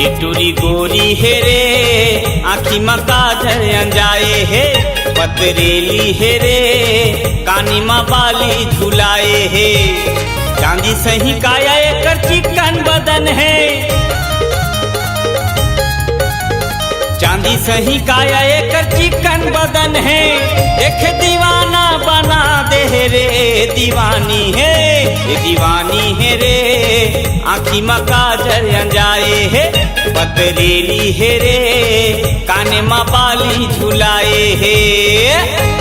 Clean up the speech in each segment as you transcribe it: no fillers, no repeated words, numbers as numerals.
टिटूरी गोरी है रे आँखी में काजर अंजाए है, पतरेली है रे कानी में बाली झुलाए है। चांदी सही काया एकर चिकन बदन है, चांदी सही काया एकर चिकन बदन है। देख दीवाना बना दे रे दीवानी है, ये दीवानी है रे आँखी में काजर अंजाए है, पतरेली है रे काने में बाली झुलाए है।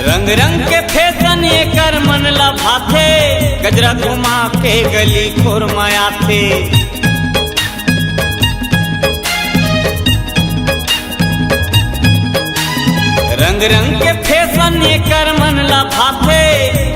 रंग रंग के फैशन एकर मन लभाथे, गजरा घुमा के गली खुरमाया थे। रंग रंग के फैशन एकर मन लभाथे,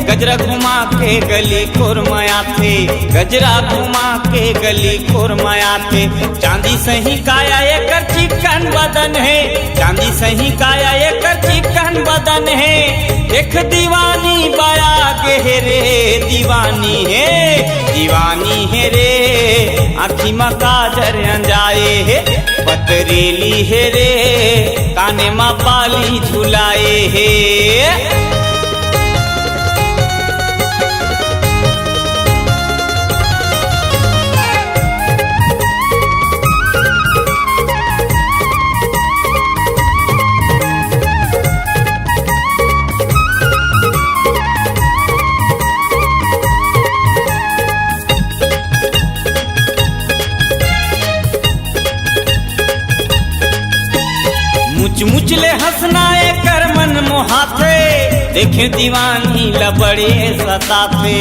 गजरा घुमा के गली खुरमाया थे, गजरा घुमा के गली खुरमाया थे। चांदी सही काया एकर चिकन बदन है, चांदी सही काया एकर चिकन बदन है। देख दीवानी बया के रे दीवानी है, दीवानी है रे आँखी में काजर अंजाए है, पतरेली है रे काने में बाली झुलाए है। मुचले हंसना एकर मन मोहाथे, देखे दीवानी लबड़े सताथे।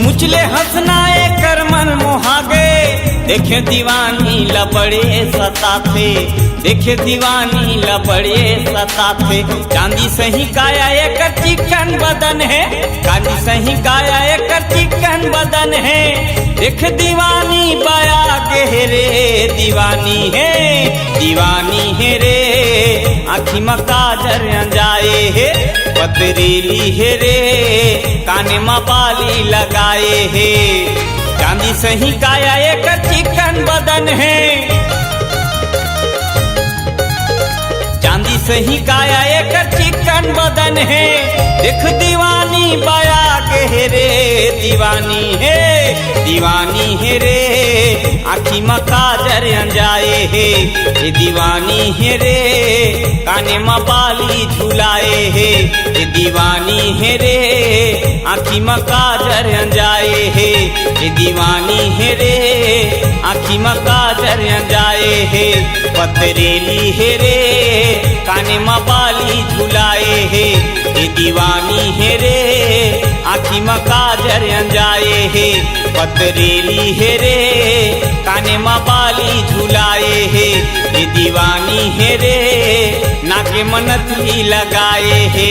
मुचले हंसना एकर मन मोहागे, देखे दीवानी लबड़े सताथे, देखे दीवानी लबड़े सताथे। चांदी सही काया एकर चिकन बदन है, चांदी सही काया एकर चिकन बदन है। देख दीवानी बया के रे दीवानी है, दीवानी है रे आँखी में काजर अंजाए है, पतरेली है रे काने में बाली लगाए है। चांदी सही काया एकर चिकन बदन है, चांदी सही काया एकर चिकन बदन है। देख दीवानी बया के रे दीवानी है, दीवानी है रे आँखी में काजर अंजाए है, ये दीवानी है रे काने में बाली झुलाए है, ये दीवानी है रे आँखी में काजर अंजाए है, ये दीवानी है रे आँखी में काजर अंजाए है, पतरेली है रे काने में बाली झुलाए है, ये दीवानी है रे आँखी में काजर अंजाए है, पतरेली है रे काने में बाली झुलाए है, ये दीवानी है रे नाके में नथनी लगाए है।